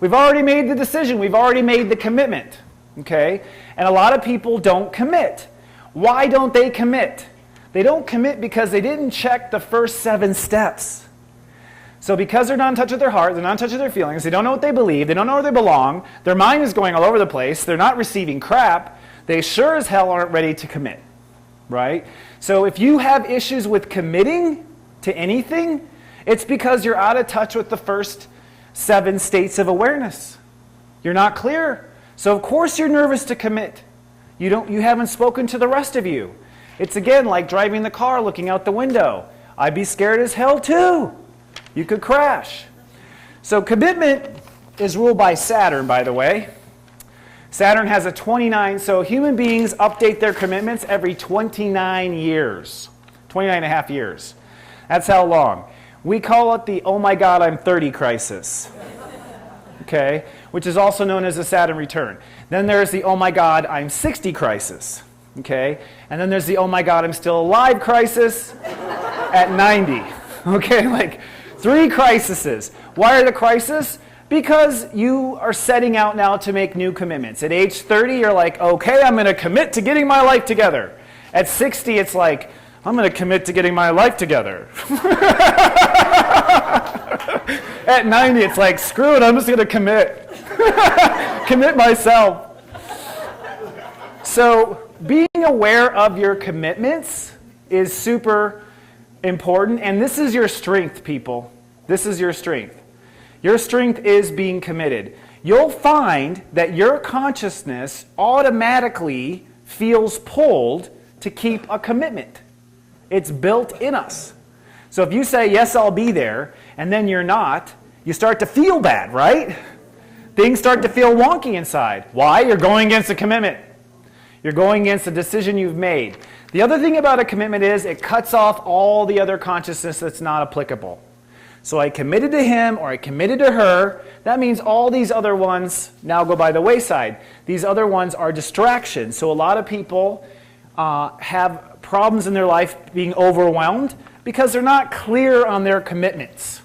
We've already made the decision. We've already made the commitment. Okay? And a lot of people don't commit. Why don't they commit? They don't commit because they didn't check the first 7 steps. So because they're not in touch with their heart, they're not in touch with their feelings, they don't know what they believe, they don't know where they belong, their mind is going all over the place, they're not receiving crap, they sure as hell aren't ready to commit. Right? So if you have issues with committing to anything, it's because you're out of touch with the first 7 states of awareness. You're not clear. So of course you're nervous to commit. You haven't spoken to the rest of you. It's again like driving the car, looking out the window. I'd be scared as hell too. You could crash. So commitment is ruled by Saturn, by the way. Saturn has a 29, so human beings update their commitments every 29 years. 29 and a half years. That's how long. We call it the, oh my God, I'm 30 crisis. Okay? Which is also known as the Saturn return. Then there's the, oh my God, I'm 60 crisis. Okay? And then there's the, oh my God, I'm still alive crisis at 90. Okay? Like 3 crises. Why are the crises? Because you are setting out now to make new commitments. At age 30, you're like, okay, I'm going to commit to getting my life together. At 60, it's like, I'm going to commit to getting my life together. At 90, it's like, screw it, I'm just going to commit. Commit myself. So being aware of your commitments is super important. And this is your strength, people. This is your strength. Your strength is being committed. You'll find that your consciousness automatically feels pulled to keep a commitment. It's built in us. So if you say, yes, I'll be there, and then you're not, you start to feel bad, right? Things start to feel wonky inside. Why? You're going against a commitment. You're going against a decision you've made. The other thing about a commitment is it cuts off all the other consciousness that's not applicable. So I committed to him or I committed to her. That means all these other ones now go by the wayside. These other ones are distractions. So a lot of people have problems in their life being overwhelmed because they're not clear on their commitments.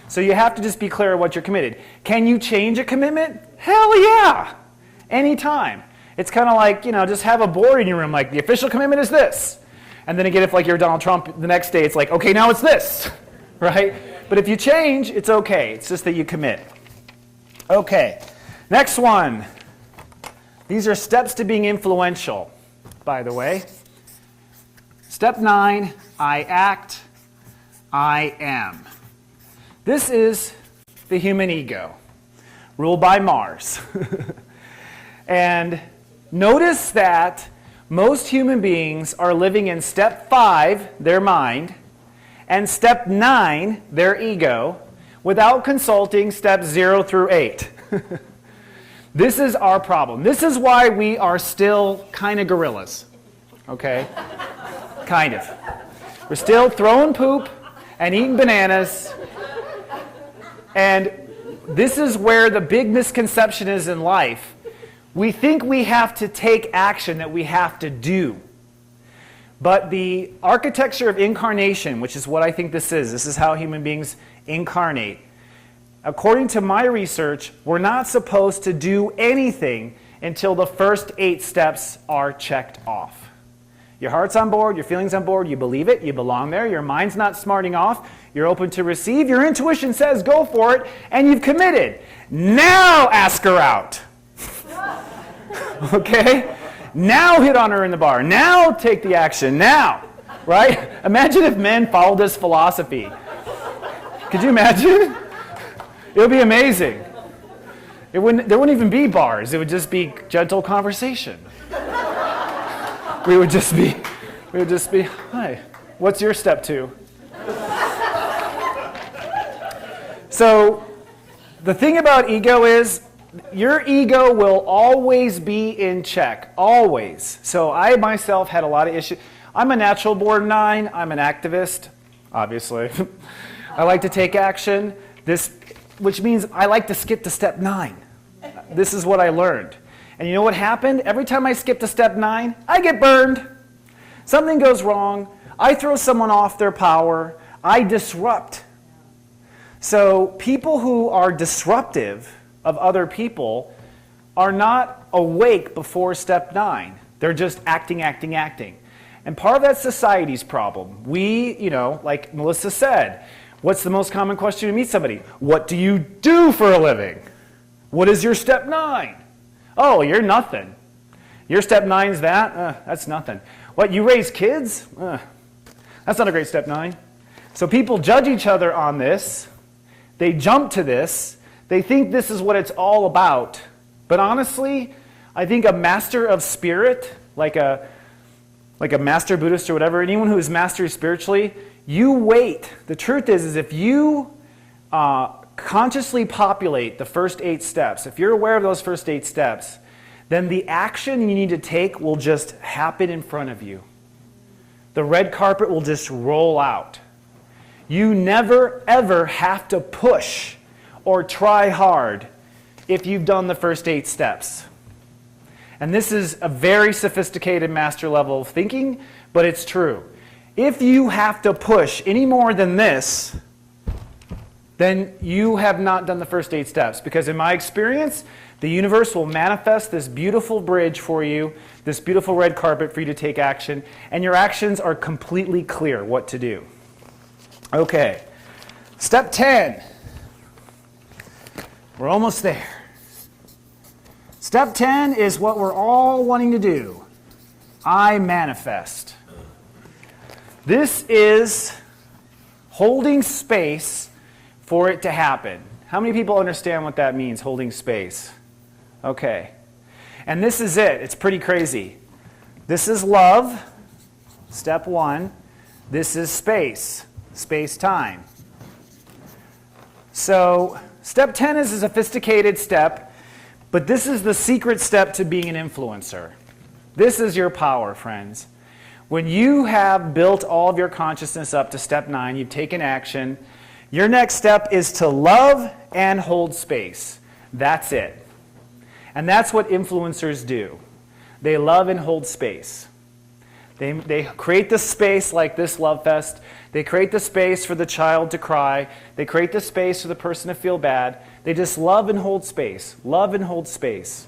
So you have to just be clear on what you're committed. Can you change a commitment? Hell yeah! Anytime. It's kind of like, just have a board in your room, like the official commitment is this. And then again, if like you're Donald Trump, the next day it's like, okay, now it's this, right? But if you change, it's okay. It's just that you commit. Okay, next one. These are steps to being influential, by the way. Step 9, I act, I am. This is the human ego, ruled by Mars. And notice that most human beings are living in step 5, their mind, and step 9, their ego, without consulting steps 0 through 8. This is our problem. This is why we are still kind of gorillas. Okay? Kind of. We're still throwing poop and eating bananas. And this is where the big misconception is in life. We think we have to take action, that we have to do. But the architecture of incarnation, which is what I think this is how human beings incarnate. According to my research, we're not supposed to do anything until the first 8 steps are checked off. Your heart's on board, your feelings on board, you believe it, you belong there, your mind's not smarting off, you're open to receive, your intuition says go for it, and you've committed. Now ask her out. Okay? Now hit on her in the bar. Now take the action. Now. Right? Imagine if men followed this philosophy. Could you imagine? It would be amazing. There wouldn't even be bars. It would just be gentle conversation. We would just be, hi, what's your step 2? So the thing about ego is your ego will always be in check, always. So I myself had a lot of issues. I'm a natural born 9. I'm an activist, obviously. I like to take action, which means I like to skip to step 9. This is what I learned. And you know what happened? Every time I skip to step 9, I get burned. Something goes wrong. I throw someone off their power. I disrupt. So people who are disruptive of other people are not awake before step 9. They're just acting. And part of that's society's problem. We, like Melissa said, what's the most common question to meet somebody? What do you do for a living? What is your step 9? Oh, you're nothing. Your step 9's that? That's nothing. What, you raise kids? That's not a great step 9. So people judge each other on this. They jump to this. They think this is what it's all about. But honestly, I think a master of spirit, like a master Buddhist or whatever, anyone who is mastery spiritually, you wait. The truth is if you consciously populate the first 8 steps, if you're aware of those first 8 steps, then the action you need to take will just happen in front of you. The red carpet will just roll out. You never, ever have to push or try hard if you've done the first 8 steps. And this is a very sophisticated master level of thinking, but it's true. If you have to push any more than this, then you have not done the first 8 steps. Because in my experience, the universe will manifest this beautiful bridge for you, this beautiful red carpet for you to take action, and your actions are completely clear what to do. Okay, step 10. We're almost there. Step 10 is what we're all wanting to do. I manifest. This is holding space for it to happen. How many people understand what that means, holding space? Okay. And this is it. It's pretty crazy. This is love, step 1. This is space, space-time. So step 10 is a sophisticated step, but this is the secret step to being an influencer. This is your power, friends. When you have built all of your consciousness up to step 9, you've taken action, Your next step is to love and hold space. That's it. And that's what influencers do. They love and hold space. They create the space like this Lovefest. They create the space for the child to cry. They create the space for the person to feel bad. They just love and hold space. Love and hold space.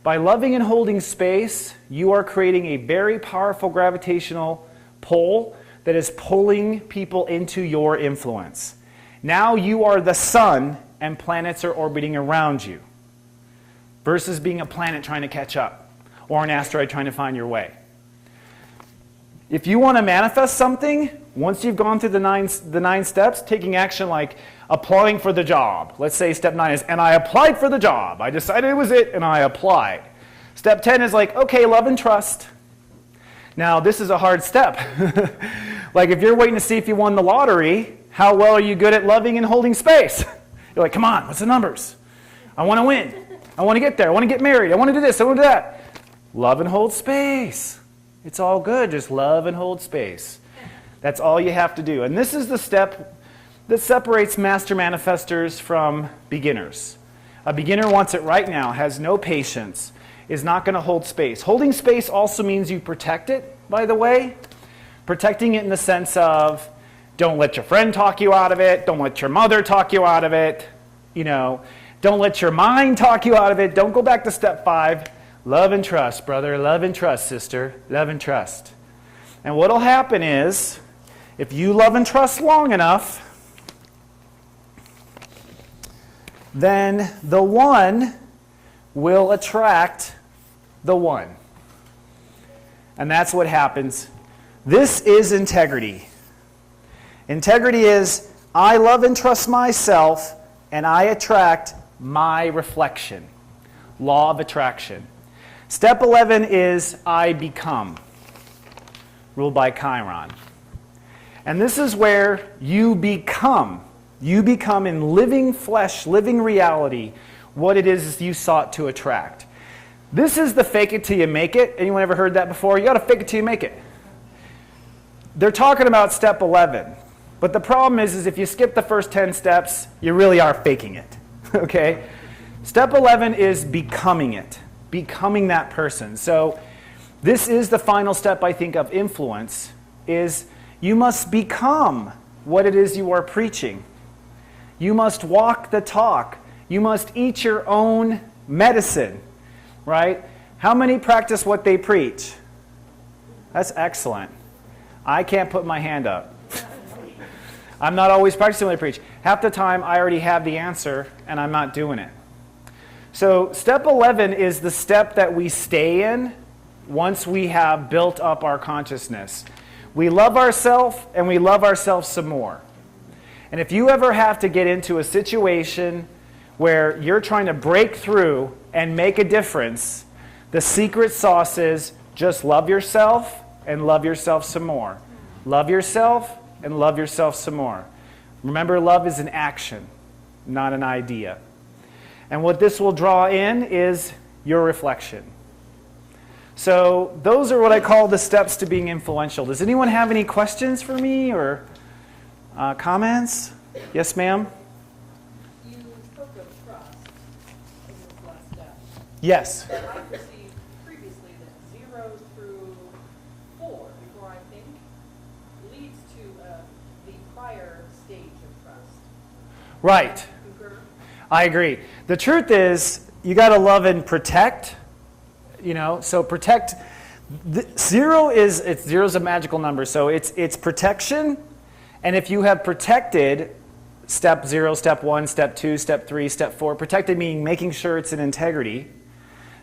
By loving and holding space, you are creating a very powerful gravitational pull that is pulling people into your influence. Now you are the sun and planets are orbiting around you versus being a planet trying to catch up or an asteroid trying to find your way. If you want to manifest something, once you've gone through the nine steps, taking action like applying for the job. Let's say step 9 is, and I applied for the job. I decided it was it, and I applied. Step 10 is like, okay, love and trust. Now, this is a hard step. Like if you're waiting to see if you won the lottery, how well are you good at loving and holding space? You're like, come on, what's the numbers? I want to win. I want to get there. I want to get married. I want to do this. I want to do that. Love and hold space. It's all good. Just love and hold space. That's all you have to do. And this is the step that separates master manifestors from beginners. A beginner wants it right now, has no patience, is not going to hold space. Holding space also means you protect it, by the way. Protecting it in the sense of don't let your friend talk you out of it. Don't let your mother talk you out of it. Don't let your mind talk you out of it. Don't go back to step 5. Love and trust, brother. Love and trust, sister. Love and trust. And what will happen is, if you love and trust long enough, then the one will attract the one. And that's what happens. This is integrity. Integrity is, I love and trust myself, and I attract my reflection. Law of attraction. Step 11 is, I become. Ruled by Chiron. And this is where you become. You become in living flesh, living reality, what it is you sought to attract. This is the fake it till you make it. Anyone ever heard that before? You got to fake it till you make it. They're talking about step 11. But the problem is if you skip the first 10 steps, you really are faking it. Okay? Step 11 is becoming it. Becoming that person. So this is the final step, I think, of influence, is you must become what it is you are preaching. You must walk the talk. You must eat your own medicine, right? How many practice what they preach? That's excellent. I can't put my hand up. I'm not always practicing what I preach. Half the time, I already have the answer, and I'm not doing it. So step 11 is the step that we stay in once we have built up our consciousness. We love ourselves, and we love ourselves some more. And if you ever have to get into a situation where you're trying to break through and make a difference, the secret sauce is just love yourself and love yourself some more. Love yourself and love yourself some more. Remember, love is an action, not an idea. And what this will draw in is your reflection. So those are what I call the steps to being influential. Does anyone have any questions for me or comments? Yes, ma'am? You spoke of trust in this last step. Yes. I perceived previously that 0 through 4, before I think, leads to the prior stage of trust. Right. Concur? I agree. The truth is, you got to love and protect. So protect. Zero is a magical number, so it's protection. And if you have protected step 0, step 1, step 2, step 3, step 4, protected meaning making sure it's in integrity,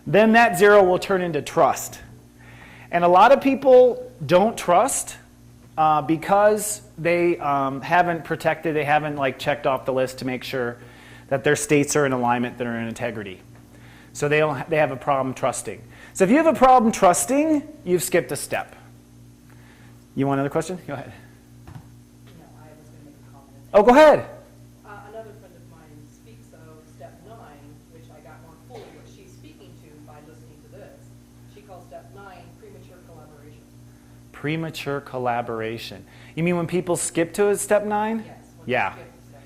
then that 0 will turn into trust. And a lot of people don't trust because they haven't protected, they haven't checked off the list to make sure that their states are in alignment, that are in integrity. So they have a problem trusting. So if you have a problem trusting, you've skipped a step. You want another question? Go ahead. No, I was going to make a comment. Oh, go ahead. Another friend of mine speaks of step 9, which I got more fully what she's speaking to by listening to this. She calls step 9 premature collaboration. Premature collaboration. You mean when people skip to step 9? Yes. When Yeah. you skip to step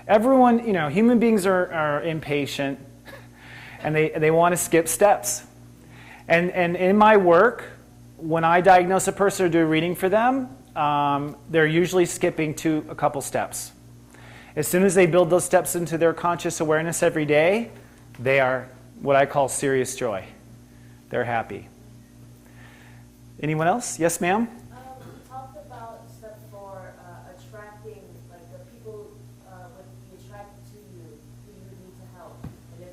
Everyone, human beings are impatient, and they want to skip steps. And in my work, when I diagnose a person or do a reading for them, they're usually skipping a couple steps. As soon as they build those steps into their conscious awareness every day, they are what I call serious joy. They're happy. Anyone else? Yes, ma'am? You talked about step 4, attracting, like the people would be attracted to you who you would need to help. And if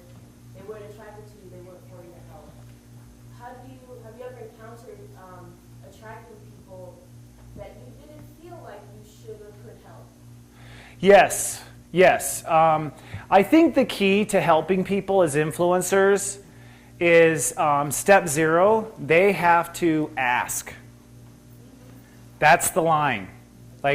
they weren't attracted to you, they weren't for you to help. Have you ever encountered attracting people that you didn't feel like you should or could help? Yes. I think the key to helping people as influencers is step 0, they have to ask. That's the line.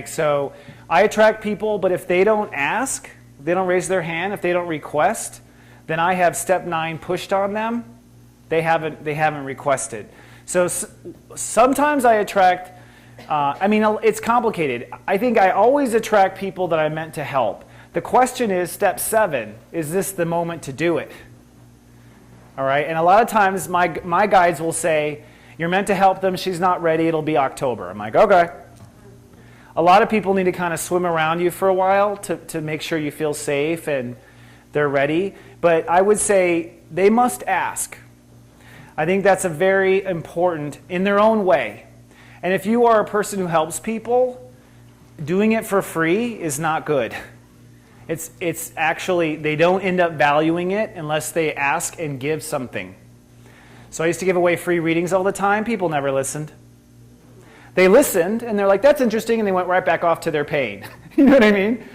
So I attract people, but if they don't ask, if they don't raise their hand, if they don't request, then I have step 9 pushed on them. They haven't requested. So sometimes I attract, it's complicated. I think I always attract people that I meant to help. The question is, step 7, is this the moment to do it? All right, and a lot of times my guides will say, you're meant to help them, she's not ready, it'll be October. I'm like, okay. A lot of people need to kind of swim around you for a while to make sure you feel safe and they're ready. But I would say they must ask. I think that's a very important, in their own way. And if you are a person who helps people, doing it for free is not good. It's actually, they don't end up valuing it unless they ask and give something. So I used to give away free readings all the time. People never listened. They listened, and they're like, that's interesting, and they went right back off to their pain. You know what I mean?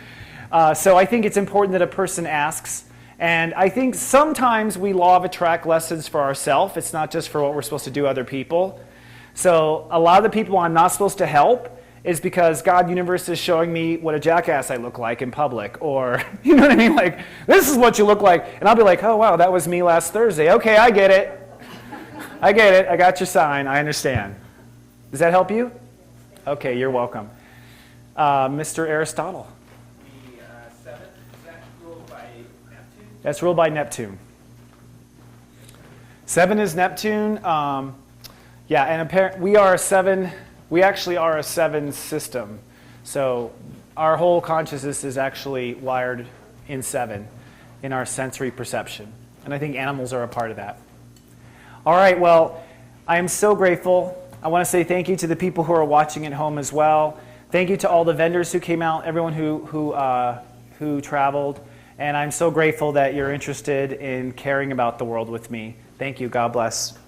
So I think it's important that a person asks. And I think sometimes we law of attract lessons for ourselves. It's not just for what we're supposed to do other people. So a lot of the people I'm not supposed to help is because God, universe is showing me what a jackass I look like in public. Or, you know what I mean? Like, this is what you look like. And I'll be like, oh, wow, that was me last Thursday. Okay, I get it. I get it. I got your sign. I understand. Does that help you? Okay, you're welcome. Mr. Aristotle. The 7th, is that ruled by Neptune? That's ruled by Neptune. 7 is Neptune. And we are a 7. We actually are a 7 system. So our whole consciousness is actually wired in 7 in our sensory perception. And I think animals are a part of that. All right, well, I am so grateful. I want to say thank you to the people who are watching at home as well. Thank you to all the vendors who came out, everyone who traveled. And I'm so grateful that you're interested in caring about the world with me. Thank you. God bless.